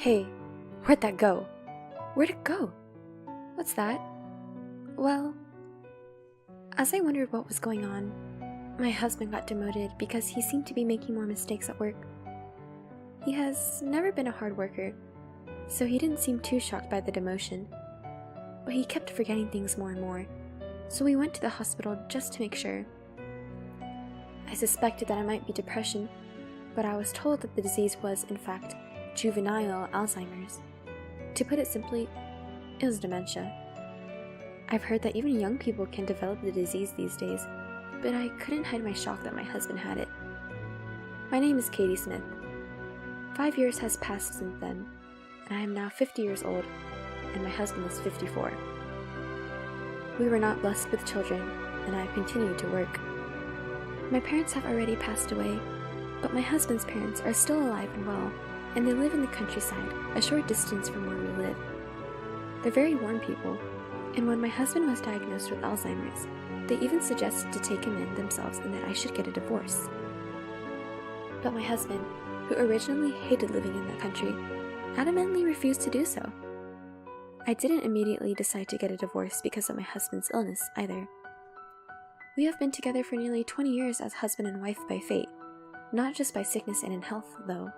Hey, where'd that go? Where'd it go? What's that? Well, as I wondered what was going on, my husband got demoted because he seemed to be making more mistakes at work. He has never been a hard worker, so he didn't seem too shocked by the demotion. But he kept forgetting things more and more, so we went to the hospital just to make sure. I suspected that it might be depression, but I was told that the disease was, in fact, juvenile Alzheimer's. To put it simply, it was dementia. I've heard that even young people can develop the disease these days, but I couldn't hide my shock that my husband had it. My name is Katie Smith. 5 years has passed since then, and I am now 50 years old, and my husband is 54. We were not blessed with children, and I continued to work. My parents have already passed away, but my husband's parents are still alive and well, and they live in the countryside, a short distance from where we live. They're very warm people, and when my husband was diagnosed with Alzheimer's, they even suggested to take him in themselves and that I should get a divorce. But my husband, who originally hated living in the country, adamantly refused to do so. I didn't immediately decide to get a divorce because of my husband's illness either. We have been together for nearly 20 years as husband and wife by fate, not just by sickness and in health, though.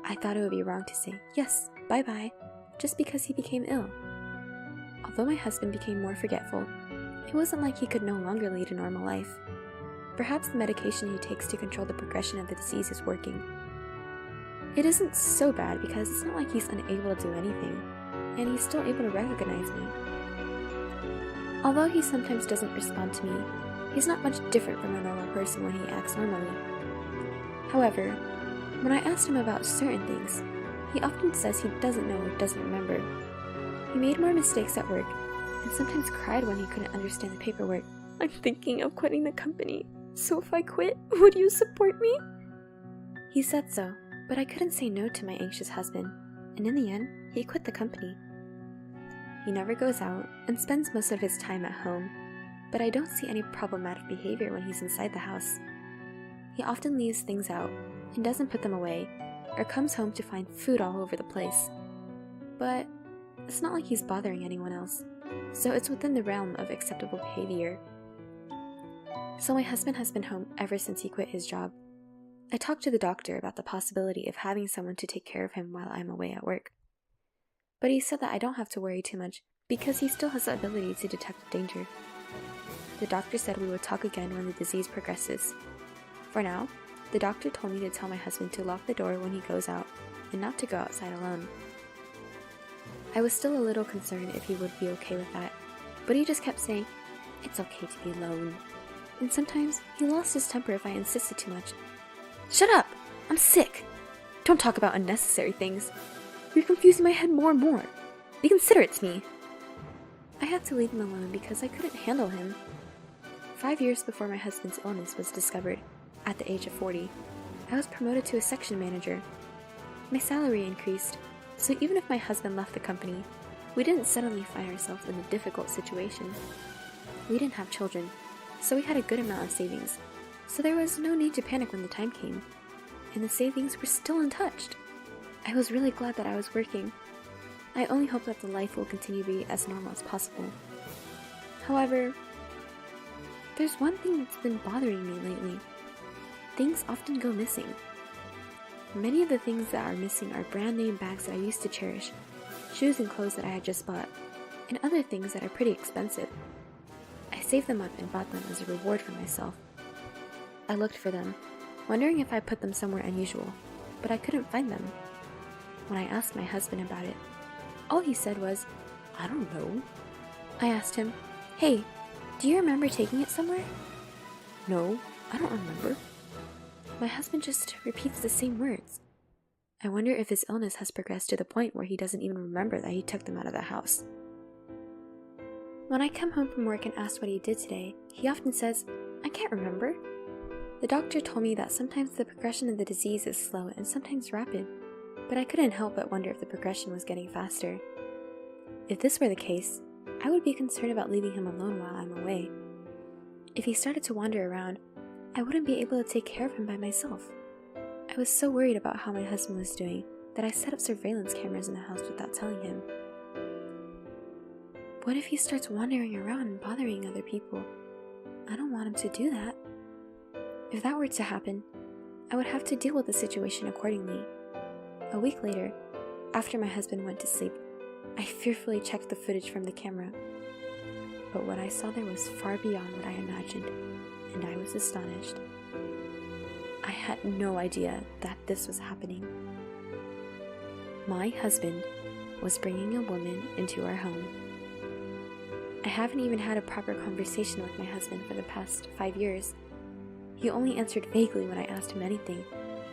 I thought it would be wrong to say, yes, bye-bye, just because he became ill. Although my husband became more forgetful, it wasn't like he could no longer lead a normal life. Perhaps the medication he takes to control the progression of the disease is working. It isn't so bad because it's not like he's unable to do anything, and he's still able to recognize me. Although he sometimes doesn't respond to me, he's not much different from a normal person when he acts normally. However, when I asked him about certain things, he often says he doesn't know or doesn't remember. He made more mistakes at work, and sometimes cried when he couldn't understand the paperwork. I'm thinking of quitting the company, so if I quit, would you support me? He said so, but I couldn't say no to my anxious husband, and in the end, he quit the company. He never goes out and spends most of his time at home, but I don't see any problematic behavior when he's inside the house. He often leaves things out and doesn't put them away, or comes home to find food all over the place. But it's not like he's bothering anyone else, so it's within the realm of acceptable behavior. So my husband has been home ever since he quit his job. I talked to the doctor about the possibility of having someone to take care of him while I'm away at work. But he said that I don't have to worry too much because he still has the ability to detect danger. The doctor said we would talk again when the disease progresses. For now, the doctor told me to tell my husband to lock the door when he goes out and not to go outside alone. I was still a little concerned if he would be okay with that, but he just kept saying, it's okay to be alone. And sometimes he lost his temper if I insisted too much. Shut up! I'm sick! Don't talk about unnecessary things. You're confusing my head more and more. Be considerate to me. I had to leave him alone because I couldn't handle him. 5 years before my husband's illness was discovered, at the age of 40, I was promoted to a section manager. My salary increased, so even if my husband left the company, we didn't suddenly find ourselves in a difficult situation. We didn't have children, so we had a good amount of savings, so there was no need to panic when the time came, and the savings were still untouched. I was really glad that I was working. I only hope that the life will continue to be as normal as possible. However, there's one thing that's been bothering me lately. Things often go missing. Many of the things that are missing are brand name bags that I used to cherish, shoes and clothes that I had just bought, and other things that are pretty expensive. I saved them up and bought them as a reward for myself. I looked for them, wondering if I put them somewhere unusual, but I couldn't find them. When I asked my husband about it, all he said was, I don't know. I asked him, hey, do you remember taking it somewhere? No, I don't remember. My husband just repeats the same words. I wonder if his illness has progressed to the point where he doesn't even remember that he took them out of the house. When I come home from work and ask what he did today, he often says, I can't remember. The doctor told me that sometimes the progression of the disease is slow and sometimes rapid, but I couldn't help but wonder if the progression was getting faster. If this were the case, I would be concerned about leaving him alone while I'm away. If he started to wander around, I wouldn't be able to take care of him by myself. I was so worried about how my husband was doing, that I set up surveillance cameras in the house without telling him. What if he starts wandering around and bothering other people? I don't want him to do that. If that were to happen, I would have to deal with the situation accordingly. A week later, after my husband went to sleep, I fearfully checked the footage from the camera. But what I saw there was far beyond what I imagined, and I was astonished. I had no idea that this was happening. My husband was bringing a woman into our home. I haven't even had a proper conversation with my husband for the past 5 years. He only answered vaguely when I asked him anything,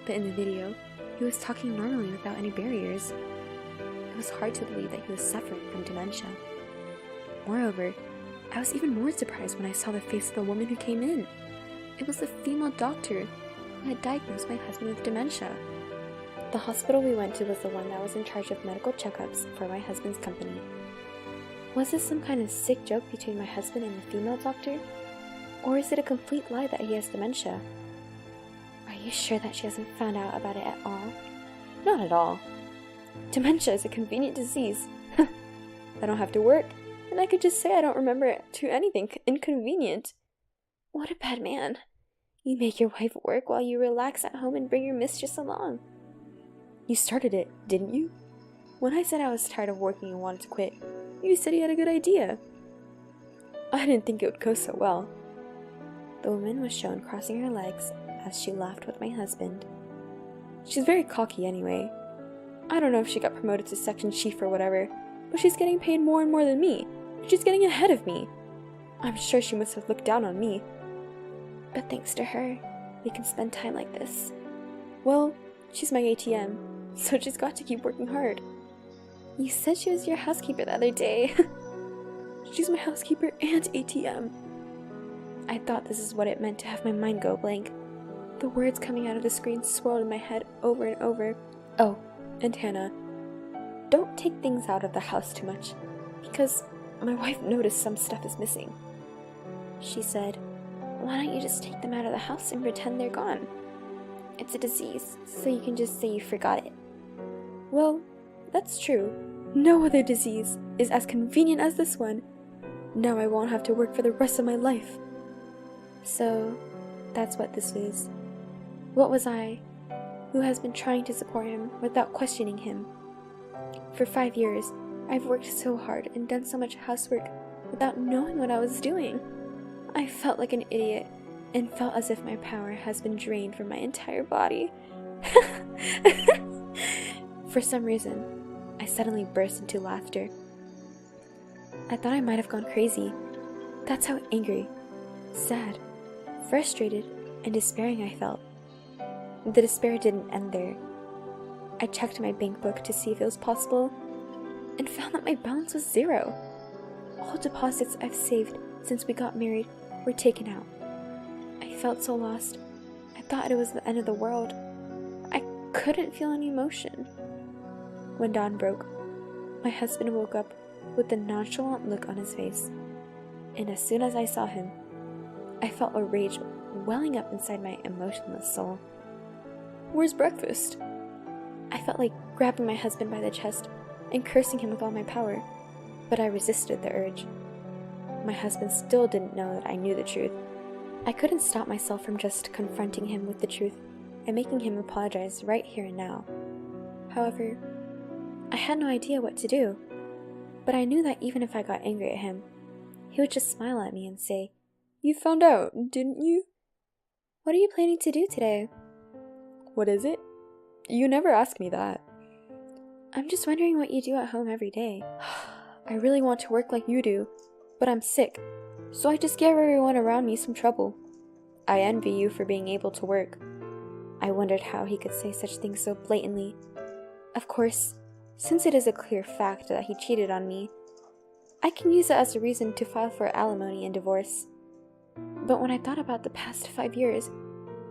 but in the video, he was talking normally without any barriers. It was hard to believe that he was suffering from dementia. Moreover, I was even more surprised when I saw the face of the woman who came in. It was the female doctor who had diagnosed my husband with dementia. The hospital we went to was the one that was in charge of medical checkups for my husband's company. Was this some kind of sick joke between my husband and the female doctor? Or is it a complete lie that he has dementia? Are you sure that she hasn't found out about it at all? Not at all. Dementia is a convenient disease. I don't have to work, and I could just say I don't remember it to anything inconvenient. What a bad man. You make your wife work while you relax at home and bring your mistress along. You started it, didn't you? When I said I was tired of working and wanted to quit, you said you had a good idea. I didn't think it would go so well. The woman was shown crossing her legs as she laughed with my husband. She's very cocky anyway. I don't know if she got promoted to section chief or whatever, but she's getting paid more and more than me, and she's getting ahead of me. I'm sure she must have looked down on me. But thanks to her, we can spend time like this. Well, she's my ATM, so she's got to keep working hard. You said she was your housekeeper the other day. She's my housekeeper and ATM. I thought this is what it meant to have my mind go blank. The words coming out of the screen swirled in my head over and over. Oh, and Hannah, don't take things out of the house too much, because my wife noticed some stuff is missing. She said, why don't you just take them out of the house and pretend they're gone? It's a disease, so you can just say you forgot it. Well, that's true. No other disease is as convenient as this one. Now I won't have to work for the rest of my life. So, that's what this is. What was I, who has been trying to support him without questioning him? For 5 years, I've worked so hard and done so much housework without knowing what I was doing. I felt like an idiot and felt as if my power has been drained from my entire body. For some reason, I suddenly burst into laughter. I thought I might have gone crazy. That's how angry, sad, frustrated, and despairing I felt. The despair didn't end there. I checked my bank book to see if it was possible, and found that my balance was 0. All deposits I've saved since we got married were taken out. I felt so lost. I thought it was the end of the world. I couldn't feel any emotion. When dawn broke, my husband woke up with a nonchalant look on his face, and as soon as I saw him, I felt a rage welling up inside my emotionless soul. Where's breakfast? I felt like grabbing my husband by the chest and cursing him with all my power, but I resisted the urge. My husband still didn't know that I knew the truth. I couldn't stop myself from just confronting him with the truth and making him apologize right here and now. However, I had no idea what to do, but I knew that even if I got angry at him, he would just smile at me and say, "You found out, didn't you? What are you planning to do today?" "What is it? You never ask me that." "I'm just wondering what you do at home every day." "I really want to work like you do, but I'm sick, so I just give everyone around me some trouble." "I envy you for being able to work." I wondered how he could say such things so blatantly. Of course, since it is a clear fact that he cheated on me, I can use it as a reason to file for alimony and divorce. But when I thought about the past 5 years,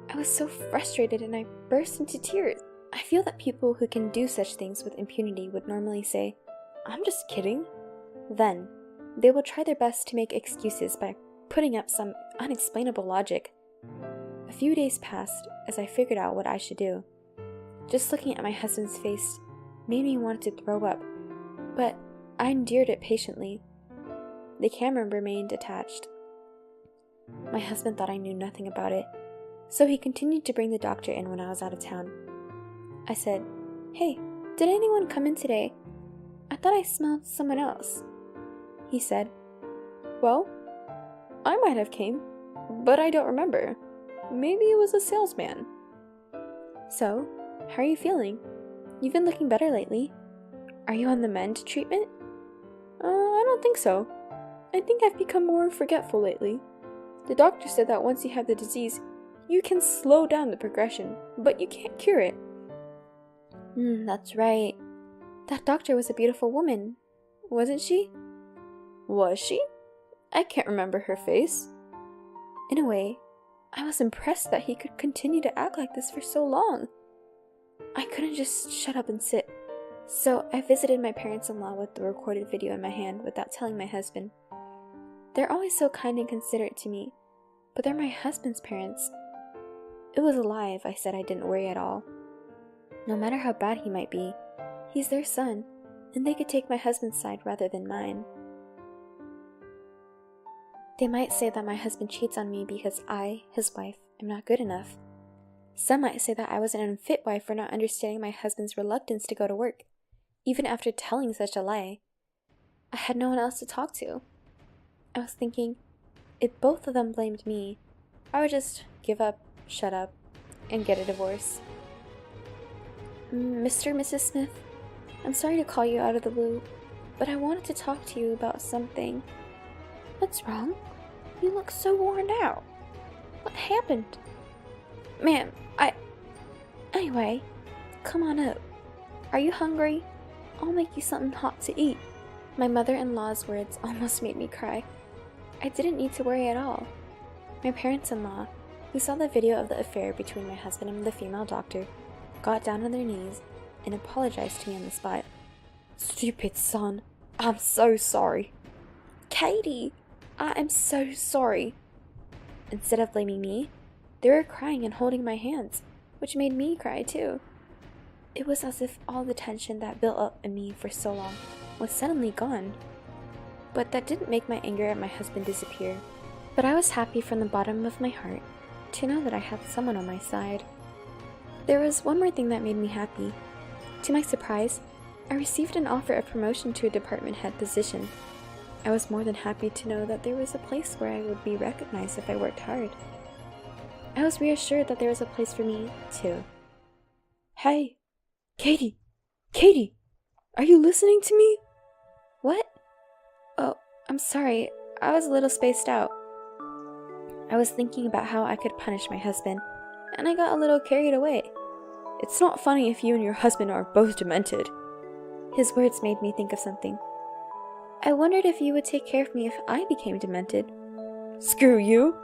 I was so frustrated and I burst into tears. I feel that people who can do such things with impunity would normally say, "I'm just kidding." Then, they will try their best to make excuses by putting up some unexplainable logic. A few days passed as I figured out what I should do. Just looking at my husband's face made me want to throw up, but I endured it patiently. The camera remained attached. My husband thought I knew nothing about it, so he continued to bring the doctor in when I was out of town. I said, "Hey, did anyone come in today? I thought I smelled someone else." He said, "Well, I might have came, but I don't remember. Maybe it was a salesman." "So, how are you feeling? You've been looking better lately. Are you on the mend treatment?" I don't think so. I think I've become more forgetful lately. The doctor said that once you have the disease, you can slow down the progression, but you can't cure it." That's right. That doctor was a beautiful woman, wasn't she?" "Was she? I can't remember her face." In a way, I was impressed that he could continue to act like this for so long. I couldn't just shut up and sit, so I visited my parents-in-law with the recorded video in my hand without telling my husband. They're always so kind and considerate to me, but they're my husband's parents. It was a lie if I said I didn't worry at all. No matter how bad he might be, he's their son, and they could take my husband's side rather than mine. They might say that my husband cheats on me because I, his wife, am not good enough. Some might say that I was an unfit wife for not understanding my husband's reluctance to go to work, even after telling such a lie. I had no one else to talk to. I was thinking, if both of them blamed me, I would just give up, shut up, and get a divorce. "Mr. and Mrs. Smith, I'm sorry to call you out of the blue, but I wanted to talk to you about something." "What's wrong? You look so worn out. What happened?" "Ma'am, Anyway, come on up. Are you hungry? I'll make you something hot to eat." My mother-in-law's words almost made me cry. I didn't need to worry at all. My parents-in-law, who saw the video of the affair between my husband and the female doctor, got down on their knees and apologized to me on the spot. "Stupid son, I'm so sorry." "Katie, I am so sorry." Instead of blaming me, they were crying and holding my hands, which made me cry too. It was as if all the tension that built up in me for so long was suddenly gone. But that didn't make my anger at my husband disappear. But I was happy from the bottom of my heart to know that I had someone on my side. There was one more thing that made me happy. To my surprise, I received an offer of promotion to a department head position. I was more than happy to know that there was a place where I would be recognized if I worked hard. I was reassured that there was a place for me, too. "Hey, Katie! Katie! Are you listening to me?" "What? Oh, I'm sorry. I was a little spaced out. I was thinking about how I could punish my husband, and I got a little carried away." "It's not funny if you and your husband are both demented." His words made me think of something. "I wondered if you would take care of me if I became demented." "Screw you!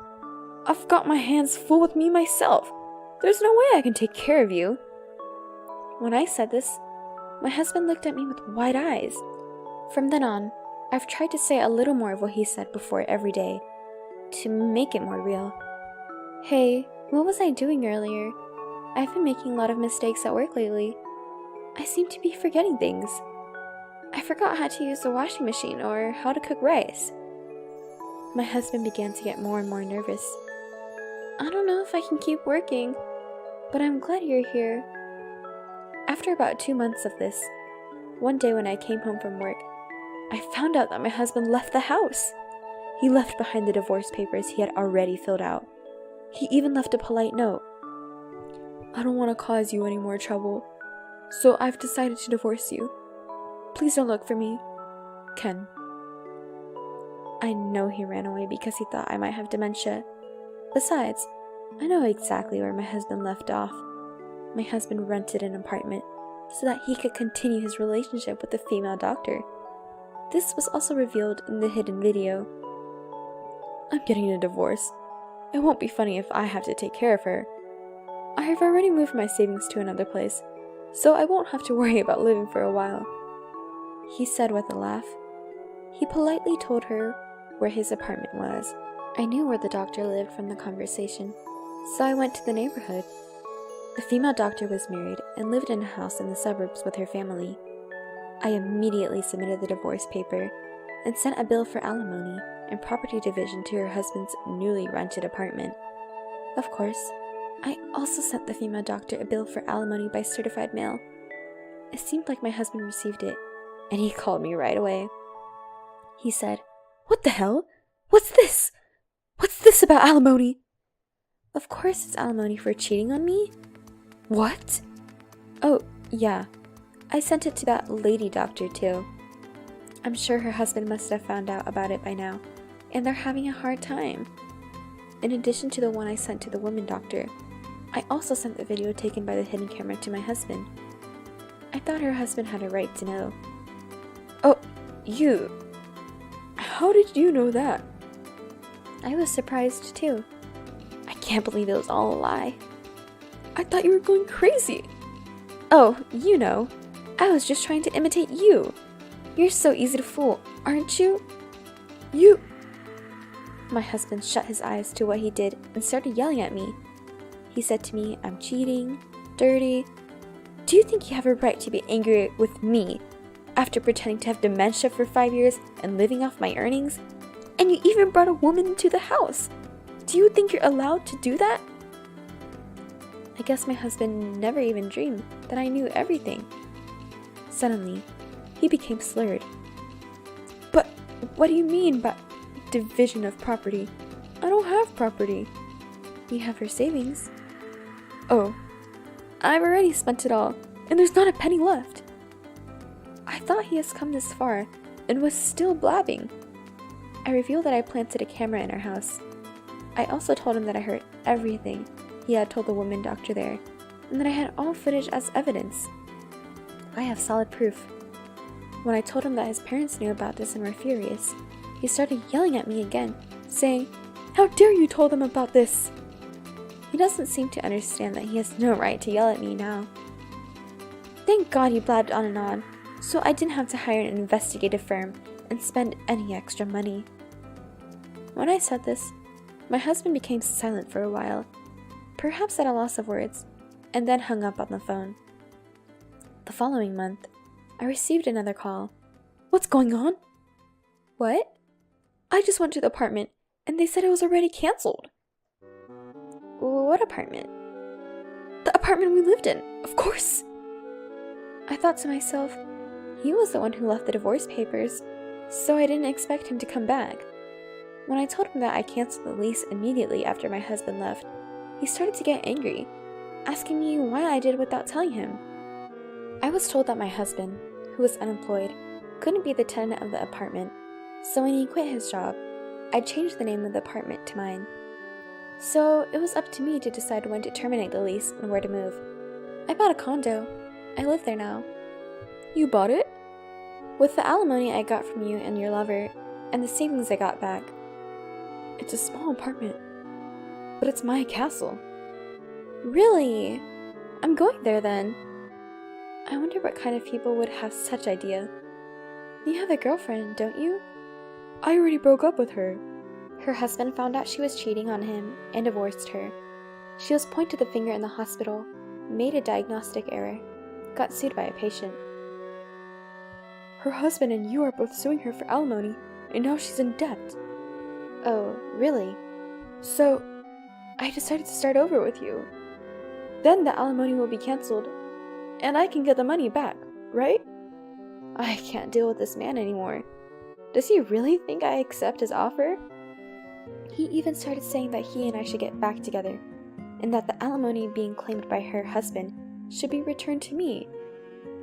I've got my hands full with me myself. There's no way I can take care of you." When I said this, my husband looked at me with wide eyes. From then on, I've tried to say a little more of what he said before every day, to make it more real. "Hey, what was I doing earlier? I've been making a lot of mistakes at work lately. I seem to be forgetting things. I forgot how to use the washing machine or how to cook rice." My husband began to get more and more nervous. "I don't know if I can keep working, but I'm glad you're here." After about 2 months of this, one day when I came home from work, I found out that my husband left the house. He left behind the divorce papers he had already filled out. He even left a polite note. "I don't want to cause you any more trouble, so I've decided to divorce you. Please don't look for me. Ken." I know he ran away because he thought I might have dementia. Besides, I know exactly where my husband left off. My husband rented an apartment so that he could continue his relationship with the female doctor. This was also revealed in the hidden video. "I'm getting a divorce. It won't be funny if I have to take care of her. I have already moved my savings to another place, so I won't have to worry about living for a while," he said with a laugh. He politely told her where his apartment was. I knew where the doctor lived from the conversation, so I went to the neighborhood. The female doctor was married and lived in a house in the suburbs with her family. I immediately submitted the divorce paper and sent a bill for alimony and property division to her husband's newly rented apartment. Of course, I also sent the female doctor a bill for alimony by certified mail. It seemed like my husband received it, and he called me right away. He said, "What the hell? What's this? What's this about alimony?" "Of course it's alimony for cheating on me." "What?" "Oh, yeah. I sent it to that lady doctor too. I'm sure her husband must have found out about it by now, and they're having a hard time." In addition to the one I sent to the woman doctor, I also sent the video taken by the hidden camera to my husband. I thought her husband had a right to know. "Oh, you... How did you know that?" I was surprised too. I can't believe it was all a lie. "I thought you were going crazy." "Oh, you know. I was just trying to imitate you. You're so easy to fool, aren't you?" "You..." My husband shut his eyes to what he did and started yelling at me. He said to me, "I'm cheating, dirty. Do you think you have a right to be angry with me after pretending to have dementia for 5 years and living off my earnings? And you even brought a woman into the house. Do you think you're allowed to do that?" I guess my husband never even dreamed that I knew everything. Suddenly, he became slurred. "But what do you mean by division of property? I don't have property." "You have your savings." "Oh, I've already spent it all, and there's not a penny left." I thought he has come this far and was still blabbing. I revealed that I planted a camera in our house. I also told him that I heard everything he had told the woman doctor there, and that I had all footage as evidence. I have solid proof. When I told him that his parents knew about this and were furious, he started yelling at me again, saying, "How dare you tell them about this?" He doesn't seem to understand that he has no right to yell at me now. Thank God he blabbed on, so I didn't have to hire an investigative firm and spend any extra money. When I said this, my husband became silent for a while, perhaps at a loss of words, and then hung up on the phone. The following month, I received another call. "What's going on?" "What?" "I just went to the apartment, and they said it was already canceled." "What apartment?" "The apartment we lived in, of course." I thought to myself, he was the one who left the divorce papers, so I didn't expect him to come back. When I told him that I canceled the lease immediately after my husband left, he started to get angry, asking me why I did without telling him. I was told that my husband, who was unemployed, couldn't be the tenant of the apartment, so when he quit his job, I changed the name of the apartment to mine. So it was up to me to decide when to terminate the lease and where to move. I bought a condo. I live there now. "You bought it?" "With the alimony I got from you and your lover, and the savings I got back." "It's a small apartment, but it's my castle." "Really? I'm going there then." I wonder what kind of people would have such idea. You have a girlfriend, don't you? "I already broke up with her." Her husband found out she was cheating on him and divorced her. She was pointed the finger in the hospital, made a diagnostic error, got sued by a patient. "Her husband and you are both suing her for alimony, and now she's in debt." "Oh, really?" "So, I decided to start over with you. Then the alimony will be cancelled, and I can get the money back, right?" I can't deal with this man anymore. Does he really think I accept his offer? He even started saying that he and I should get back together, and that the alimony being claimed by her husband should be returned to me.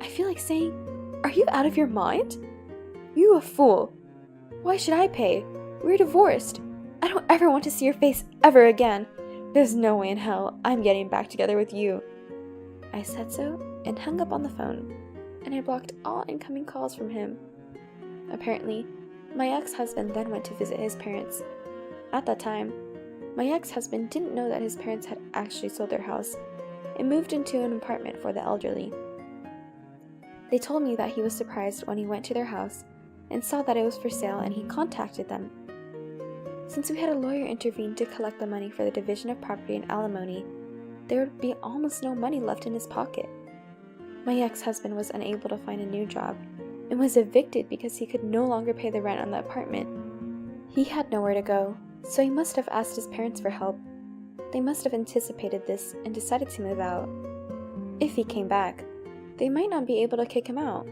I feel like saying, "Are you out of your mind? You a fool. Why should I pay? We're divorced. I don't ever want to see your face ever again. There's no way in hell I'm getting back together with you." I said so and hung up on the phone, and I blocked all incoming calls from him. Apparently, my ex-husband then went to visit his parents. At that time, my ex-husband didn't know that his parents had actually sold their house and moved into an apartment for the elderly. They told me that he was surprised when he went to their house and saw that it was for sale, and he contacted them. Since we had a lawyer intervene to collect the money for the division of property and alimony, there would be almost no money left in his pocket. My ex-husband was unable to find a new job and was evicted because he could no longer pay the rent on the apartment. He had nowhere to go, so he must have asked his parents for help. They must have anticipated this and decided to move out. If he came back, they might not be able to kick him out.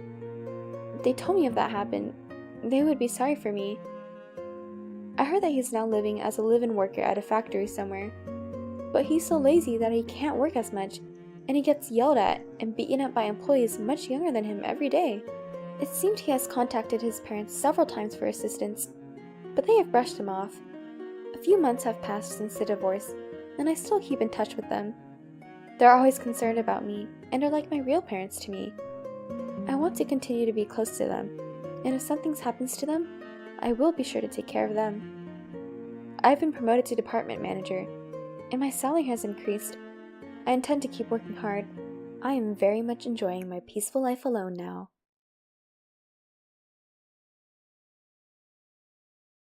They told me if that happened, they would be sorry for me. I heard that he's now living as a live-in worker at a factory somewhere, but he's so lazy that he can't work as much, and he gets yelled at and beaten up by employees much younger than him every day. It seemed he has contacted his parents several times for assistance, but they have brushed him off. A few months have passed since the divorce, and I still keep in touch with them. They're always concerned about me, and are like my real parents to me. I want to continue to be close to them, and if something happens to them, I will be sure to take care of them. I've been promoted to department manager, and my salary has increased. I intend to keep working hard. I am very much enjoying my peaceful life alone now.